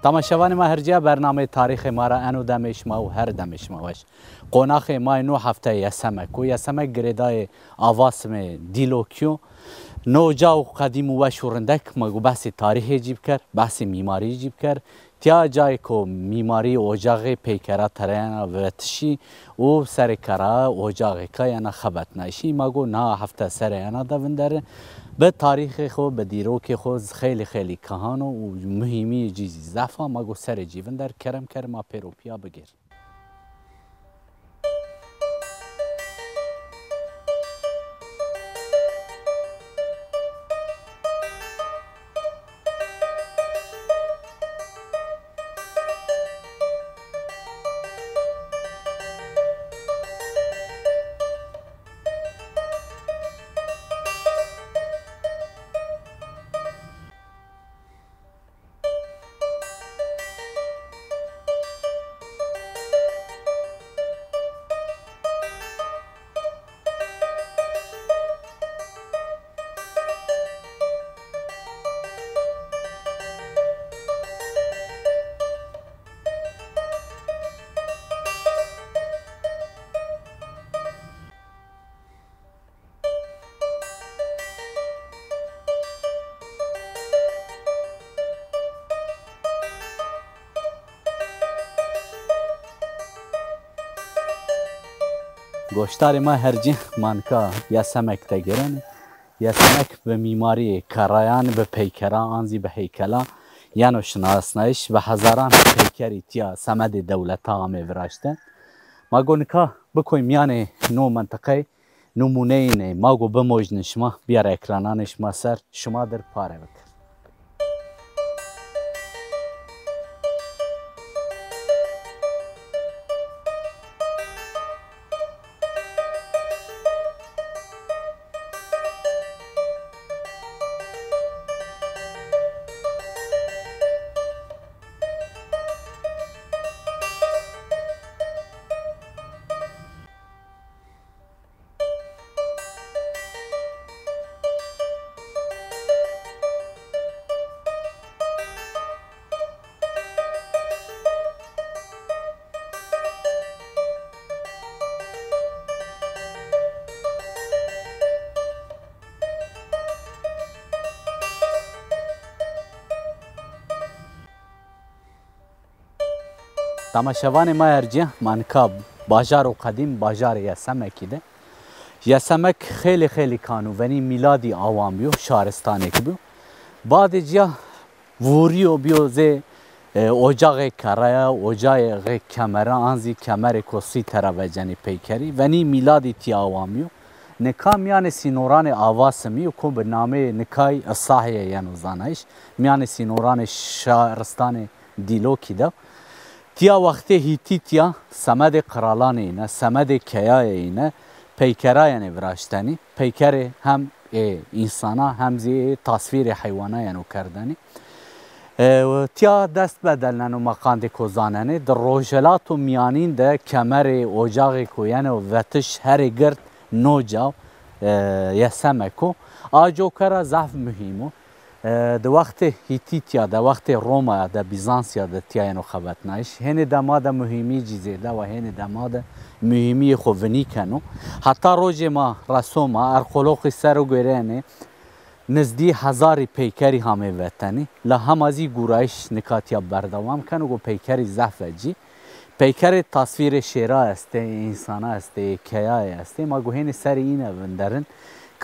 تماشاوان ما هرجیا برنامه تاریخ ما را انو دمش ما و هر دمش ماش قوناخ ما نو هفته یسمک و یسمک گریدای آواسم دیلوکیو نو جاو قدیم و شورندک مگو بحث تاریخ جیب کرد بحث میماری جیب کرد تیا جای کو میماری اوجاق پیکرا تریانا وتشی و سر کرا اوجاق کایانا خبت نشی مگو نه هفته سریانا دوندر به تاریخ خو به دیروک خو خیلی خیلی کهان و مهمی چیزی زفا مگو سر جیون در کرم کرم پیروپیا بگیر گوشتار ما هرجی مانکا یا سمک تگرن یا سمک به میماری کرایان به پیکران آنزی به هیکلا یعنی شناسنایش و هزاران پیکری تیا سمد دولت ها میوراشته ما گونکا بکوی میان نو منطقه نمونه اینه ما گو بموجنش ما بیار اکرانانش ما سر شما در پاره بکر تماشاوان ما ارجع مانکا باجار و قدیم باجار یسمکی ده یسمک خیلی خیلی کانو ونی میلادی آوام بیو شهرستانه که بیو بعد جا ووریو بیو زی اوجاق کرایا اوجاق کمرا آنزی کمر کسی تراوجنی پیکری ونی میلادی تی آوامیو نکا میان سینوران آواسمیو کو به نامه نکای اصاحیه یعنی زانایش میان سینوران شهرستان دیلوکی ده تیا وقتی هیتیتیا سمد قرالانه اینه سمد کیای اینه پیکرای نوراشتنی پیکر هم انسانا هم زی تصویر حیوانه یعنی کردنی تیا دست بدلنن و مقاند کوزاننه در روجلات و میانین ده کمر اوجاق کوین و وتش هر گرد نوجا یسمکو آجو کرا ضعف مهمو ده وقت هیتیتیا ده وقت روما ده بیزانسیا ده تیانو خبت نایش هنه دماده مهمی جیزه ده و هنه دماده مهمی خوونی کنو حتی روز ما رسوما ارخلوق سر و گرینه نزدی هزاری پیکری همه وطنی لحمازی گورایش نکاتیا بردوام کنو گو پیکری زفجی پیکر تصویر شیرا استه انسانا استه کیای استه ما گو هنه سر اینه وندرن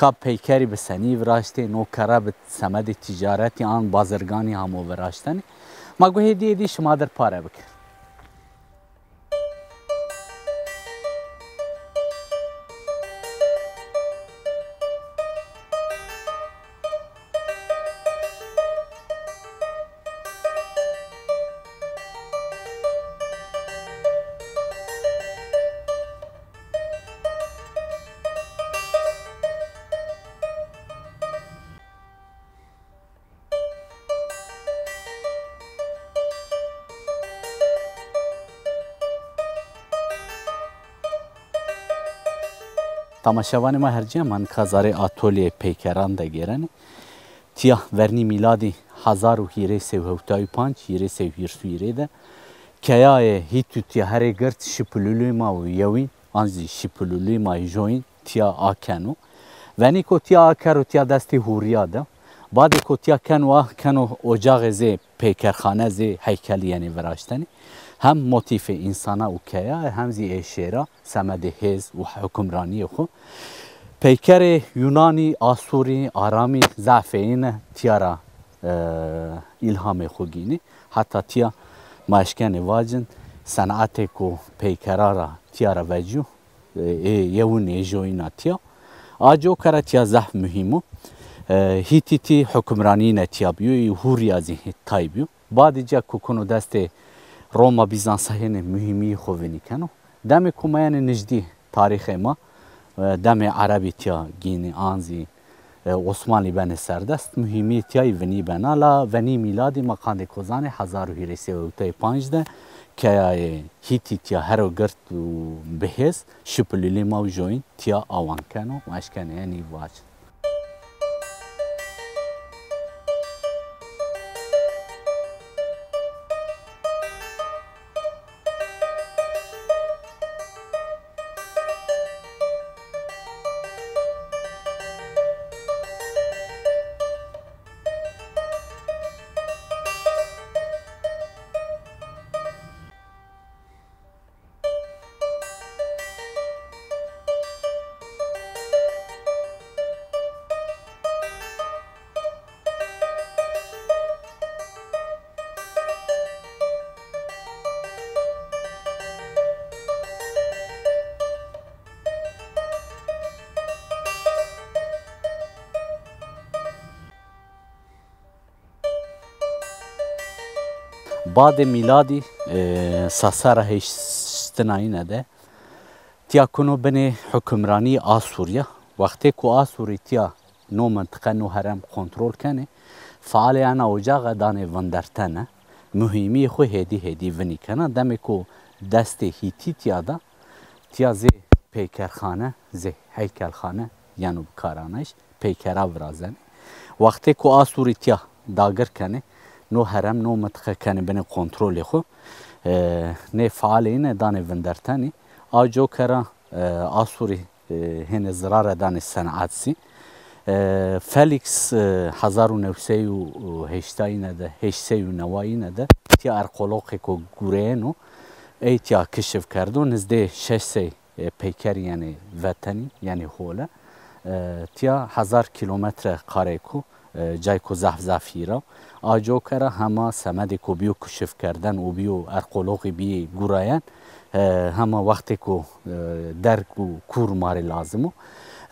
که پیکری به سنی وراشته نوکره به سمد تجارتی آن بازرگانی همو وراشتنی ما گو هدی شما در پاره بکر تماشاوان ما هرجی من کازاره آتولی پیکران ده گیرن تیا ورنی میلادی 1000 و هیره 375 هیره 300 هیره ده کیای هیتوتیا هر گرت شپلولی ما و یوی آنزی شپلولی ما جوین تیا آکنو ونی کو تیا آکرو تیا دستی هوریا ده بعد کو تیا کنو اجاق زی پیکرخانه زی هیکلی یعنی وراشتنی هم موتیف انسانا و کیا هم زی اشیرا سمد هز و حکمرانی خو پیکر یونانی آسوری آرامی زعفین تیارا ilham خوگینی حتی تیا ماشکن واجن صنعت کو پیکرارا تیارا وجو یون ایجوینا تیا آجو کرا تیا زح مهمو هیتیتی حکمرانی نتیا بیو هوریا زی تای بیو بعد جا کوکنو دست روما بیزانساهین مهمی خوینی کنو دم کمیان نجدی تاریخ ما دم عربی تیا گینی آنزی Osmanlı beni serdest mühimiyeti veni benala veni miladi makande kozane 1035 که هیتیا هر گرت بهز شپلیلی ما جوین تیا آوان کنو ماشکنه یعنی واج بعد میلادی ساسارا هشتناینه ده تیا کنو بنی حکمرانی آسوریا وقتی که آسوری تیا نو منطقه نو هرم کنترل کنه فعال انا اجاق دانه وندرتنه مهمی خو هدی ونی کنه دمی که دست هیتی تیا دا تیا زی پیکرخانه زی هیکلخانه یعنی بکارانش پیکرا ورازن وقتی که آسوری تیا داگر کنه نو هرم نو منطقه کنه بین کنترل خو نه فعالین دانه وندرتنی آجو کرا آسوری هن زرار دانه صنعت سی فلیکس 1908 ده 809 ده تیا ارقلوقی کو گورینو ای تیا کشف کردو نزده 6 پیکر یعنی وطنی یعنی هوله تیا 1000 کیلومتر کاره کو جای کو زفیرا آجو کرا همه سمد کو بیو کشف کردن و بیو ارقلوقی بی گورایان همه وقتی کو درک و کور ماری لازمو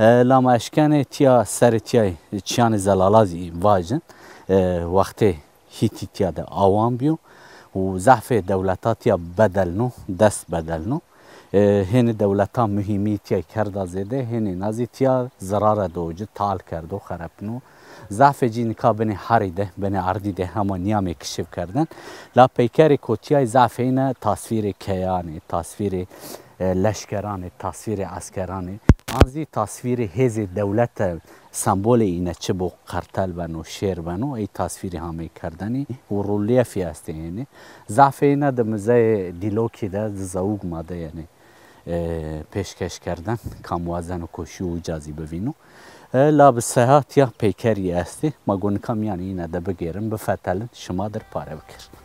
لما اشکانه تیا سر تیا چیان زلالازی واجن وقتی هیتی تیا ده آوان بیو و ضعف دولتاتیا بدلنو دست بدلنو هن دولتا مهمیتیا کرده زده هن نازی تیا ضرار دوجه تال کرده و خرابنو ضعف جینکا بین هری ده بین عردی ده همه نیام کشف کردن لا پیکر کوتیای ضعف اینه تصویر کیانی تصویر لشکرانی تصویر عسکرانی آنزی تصویر هز دولت سمبول اینه چه بو قرتل بنو شیر بنو ای تصویر همه کردنی و رولیفی است یعنی ضعف اینه ده مزه دیلوکی ده زوگ ماده یعنی پیشکش کردن کاموازن و کوشی و اجازی ببینو لا بسیحات یا پیکری استی ما گونکم یعنی اینه ده بگیرم بفتلن شما در پاره بکر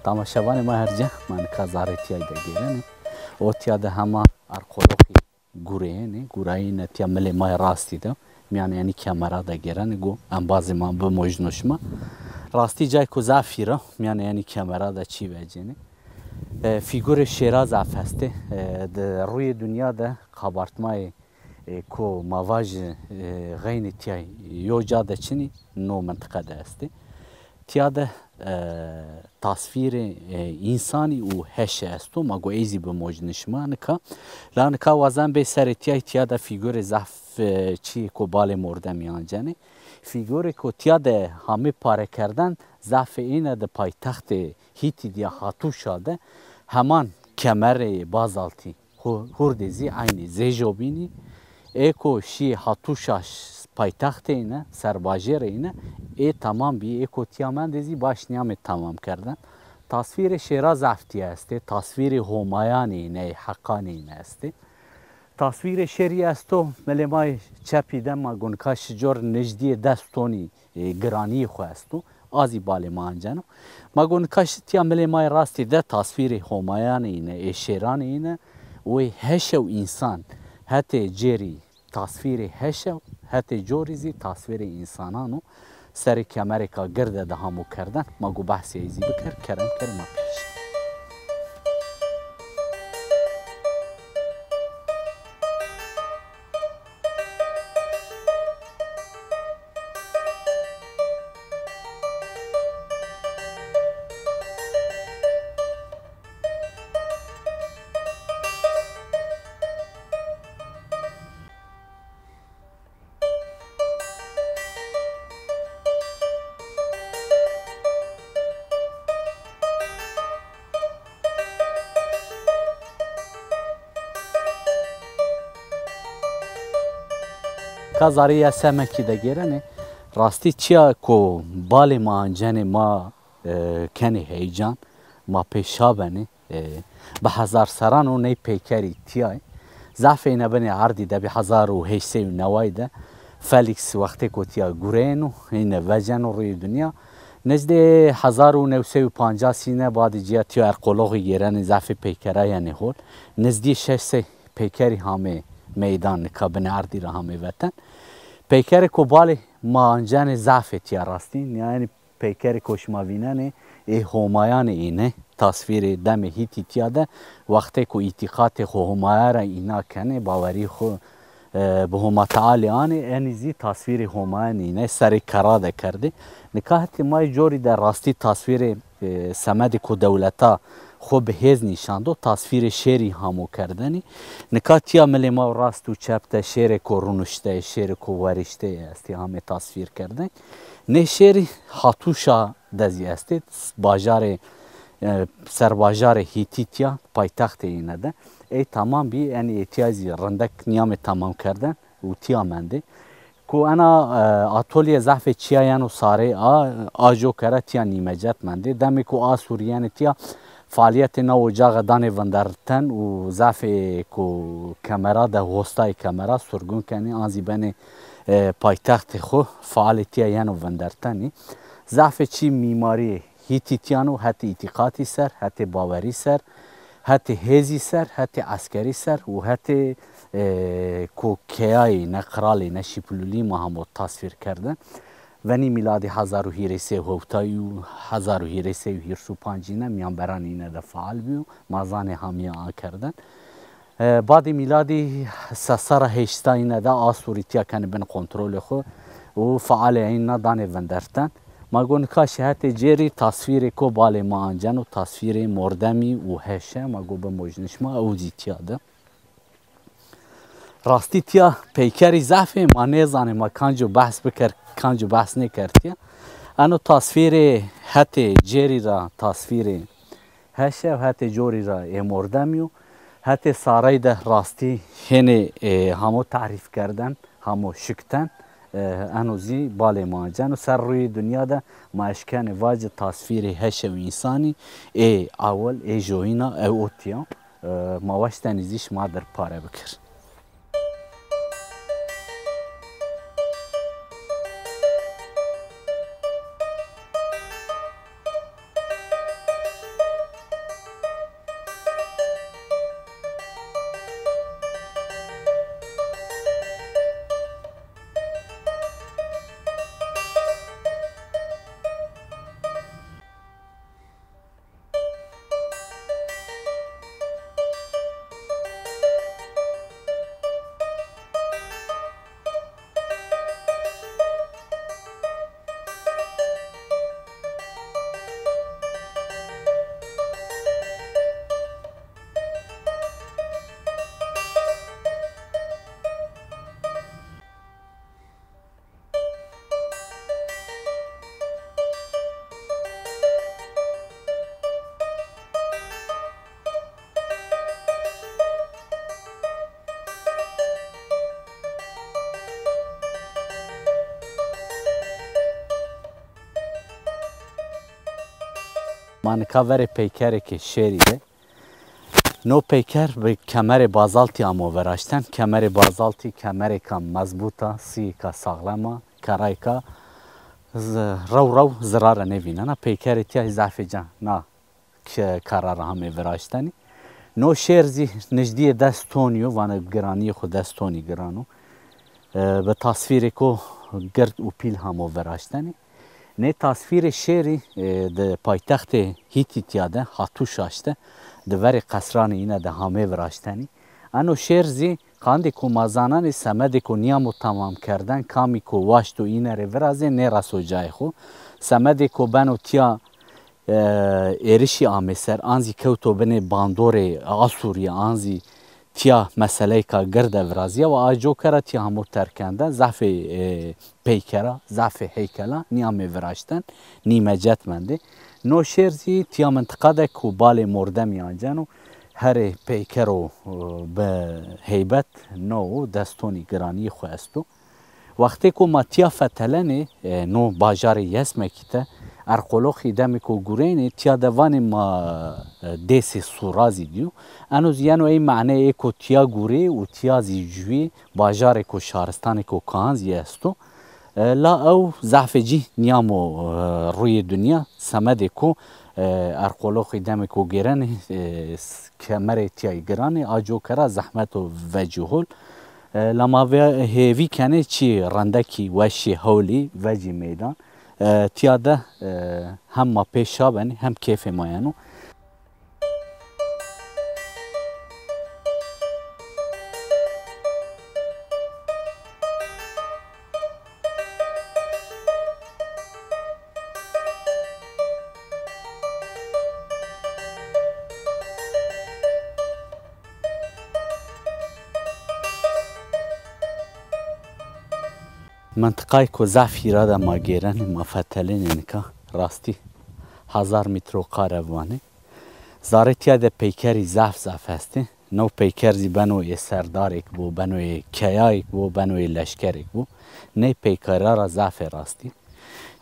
تماشاوان ما هرجه من کازاره تیای دگیرنه او تیا ده همه ارقلوقی گورهینه تیا ملی ما راستی ده میان یعنی کامرا دگیرنه گو انبازی ما به مجنوشما راستی جای که زعفی را میان یعنی کامرا ده چی وجینه فیگور شیراز افسته روی دنیا ده قابارتمای کو مواج غین تیای یو جاده چنی نو منطقه ده استه تیا ده تصویر انسانی و هش استو ما گو ایزی به موجنشما نکا لانکا وزن به سر تیا ده فیگور زف چی کو بال مرده میان جنه فیگور کو تیا ده همه پاره کردن زف اینه ده پایتخت هیتی دیا خاتو شاده همان کمر بازالتی هردزی عینی زیجو بینی ایکو شی هاتوشاش پایتخت اینه سرباجر اینه تمام بی ایکو تیامن دزی باش نیام تمام کردن تصویر شیراز افتی است تصویر همایان اینه حقانی اینه است تصویر شری استو ملمای چپیدم ما گونکاش جور نجدی دستونی گرانی خو استو آزی بالی ما انجانو ما گونکاش تیا ملمای راستی ده تصویر همایان اینه شیران اینه و هشو انسان حتی جری تصویر هشو حتی جوریزی تصویر انسانانو سر کمریکا گرده ده همو کردن ما گو بحثی ایزی بکر کرم پیش کازاری یا سمکی دگیرنه راستی چیا کو بالی ما انجن ما کنی هیجان ما پیشابنه به هزار سران و نی پیکری تیای ضعف اینه بنی عردی ده به 1890 ده فلیکس وقتی کو تیا گورینو اینه وجن روی دنیا نزد 1950 سینه بعد جیا تیا ارقلوغی گیرن ضعف پیکره یعنی هول نزدی 6 پیکری همه میدان کابن عردی را همه وطن پیکر کوبال مانجان ضعف تیا راستین یعنی پیکر کشماوینن همایان اینه تصویر دم هیتی تیا ده وقتی که اعتقاد خو همایه را اینا کنه باوری خو به هما تعالی آنه انیزی تصویر همایان اینه سر کراده کرده نکاهت ما جوری در راستی تصویر سمد کو دولتا خوب هز نشاندو تصویر شعری همو کردنی نکاتیا ملی ما راست و چپته شعر کو رونشته شعر کو ورشته استی همه تصویر کردن نه شعر هاتوشا دزی است باجار سرباجار هیتیتیا پایتخت اینه ده تمام بی یعنی احتیاجی رندک نیام تمام کردن و تیا منده کو انا آتولی ضعف چیا یانو ساره آجو کرا تیا نیمجت منده دمی کو آسوریان تیا فعالیت نو جاغ دانه وندرتن و ضعف کو کامرا ده هوستای کامرا سرگون کنی آنزی بنی پایتخت خو فعالیتی یانو وندرتنی ضعف چی میماری هیتیتیانو حتی اعتقادی سر حتی باوری سر حتی هزی سر حتی عسکری سر و حتی کو کیای نقرالی نشیپلولی ما هم تصویر کردن ونی میلادی 1013 هوتای و 1013 میان بران اینه ده فعال بیو مازان همی آن کردن بعد میلادی سسر هشتا اینه ده آسوریتیا کنه بین کنترل خو و فعال اینه دانه وندرتن ما گون کاش حتی جری تصویر کو باله ما انجن و تصویر مردمی و هشه ما گو به مجنش ما اوزیتیا ده راستی تیا پیکری ضعف ما نیزانه ما کانجو بحث بکر کانجو بحث نکردیا انو تصویر حتی جری را تصویر هشه و حتی جوری را مردمیو حتی سارای ده راستی هنه همو تعریف کردن همو شکتن انو زی باله ما جن و سر روی دنیا ده ما اشکن واجه تصویر هشه و انسانی اول جوینا اوتیا ما وشتن زیش ما در پاره بکر مانکا وره پیکره که شیری ده نو پیکر به کمر بازالتی امو وراشتن کمر بازالتی کمر کم مضبوطه سی که ساغلمه کرای که رو زراره نوینه نه پیکر تیا ضعف جان نه که قرار همه وراشتنی نو شیرزی نجدی دستونیو وانه گرانی خود دستونی گرانو به تصویر کو گرد و پیل همو وراشتنی نه تصویر شیری ده پایتخت هیتیتیاده هاتو شاشته ده وری قصران اینه ده همه وراشتنی انو شیرزی خانده کو مازانان سمده کو نیامو تمام کردن کامی کو واشتو اینه ری ورازه نه راسو جای خو سمده کو بنو تیا ایرشی آمسر آنزی کوتو بنه باندور آسوری آنزی تیا مسئله که گرده ورازیه و آجو کرا تیا همو ترکنده ضعف پیکره ضعف هیکله نیامه وراشتن نیمه جتمنده نو شیرزی تیا منطقه ده که بال مرده میانجنو هر پیکرو به هیبت نو دستونی گرانی خواستو وقتی که ما تیا فتلنه نو باجار یسمه کته ارقلوخی دمی کو گورینه تیا دوانی ما دیسی سورازی دیو انوز یعنی ای معنی ای کو تیا گوری و تیا زیجوی باجار کو شهرستان کو کانزی استو لا او ضعف جی نیامو روی دنیا سمده کو ارقلوخی دمی کو گیرنه کمر تیای گرانه آجو کرا زحمت و وجهول لما هیوی کنه چی رندکی وشی هولی وجی میدان تیاده هم ما پیشا بنی هم کیف مایانو منطقه کو ضعف ایراده ما گیرن ما فتلین انکا راستی 1000 متر قاروانه زارتیا ده پیکری ضعف هسته نو پیکر زی بنوی سردارک بو بنوی کیایک بو بنوی لشکرک بو نه پیکره را ضعف راستی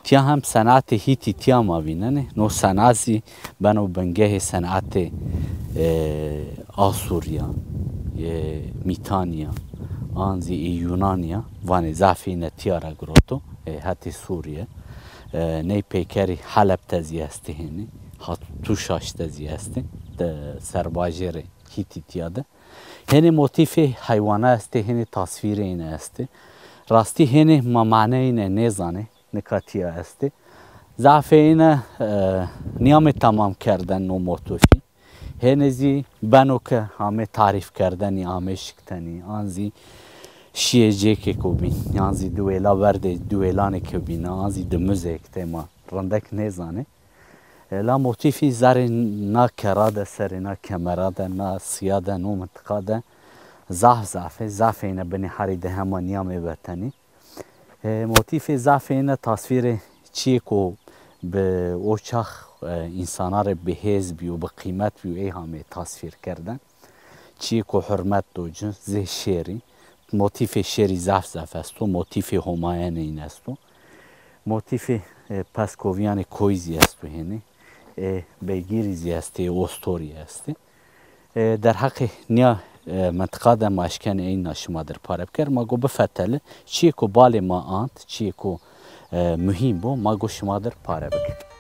تیا هم صنعت هیتی تیا ما بیننه نو صنعتی بنو بنگه صنعت آسوریا میتانیا آنزی یونانیا وانی ضعفینه تیارا گروتو حتی سوریه نه پیکری حلب تزی هسته هنی تو شاش تزی هسته سرباجر هیتی تیاده هنی موتیف حیوانه هسته هنی تصویر اینه هسته راستی هنی ما معنی اینه نیزانه نکاتیا هسته ضعف اینه نیام تمام کردن نو موتوفی هنزی بنو که همه تعریف کردنی همه شکتنی آنزی شیعه که کوبین آنزی دویلا ورده دویلانه که بین آنزی دموزه که ما رندک نیزانه لا موتیفی زر نا کراده سر نا کمراده نا سیاده نو منطقه ضعف اینه بنی حریده همه نیامه وطنی موتیف ضعف اینه تصویر چیه که به اوچخ انسانا رو به حزبی و به قیمت بی و ای همه تصویر کردن چیه که حرمت دو جن زی شیری موتیف شیری ضعف است و موتیف همایان این است و موتیف پسکوویان کویزی است و هنه بگیریزی است و استوری است در حق نیا منطقه دا ماشکن این نشما در پاره بکر ما گو بفتله چیه که بال ما آنت چیه که مهم بو ما گو شما در پاره بکر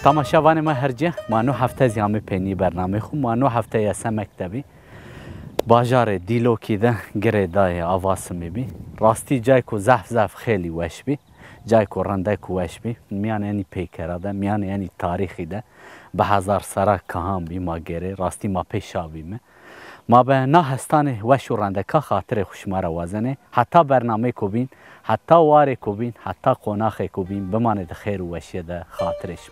تماشاوان ما هرجه ما نو هفته زیامه پینی برنامه خو ما نو هفته یسه مکتبی باجار دیلو کی ده گره دای آواسمی بی راستی جای کو زف خیلی وش بی جای کو رنده کو وش بی میان یعنی پیکره ده میان یعنی تاریخی ده به هزار سرا کهام بی ما گره راستی ما پیشا بیمه ما به نه هستان وش و رنده که خاطر خوشماره وزنه حتی برنامه کو بین حتی واره کو بین حتی قناخه کو بین بمانه ده خیر و وشیه ده خاطرش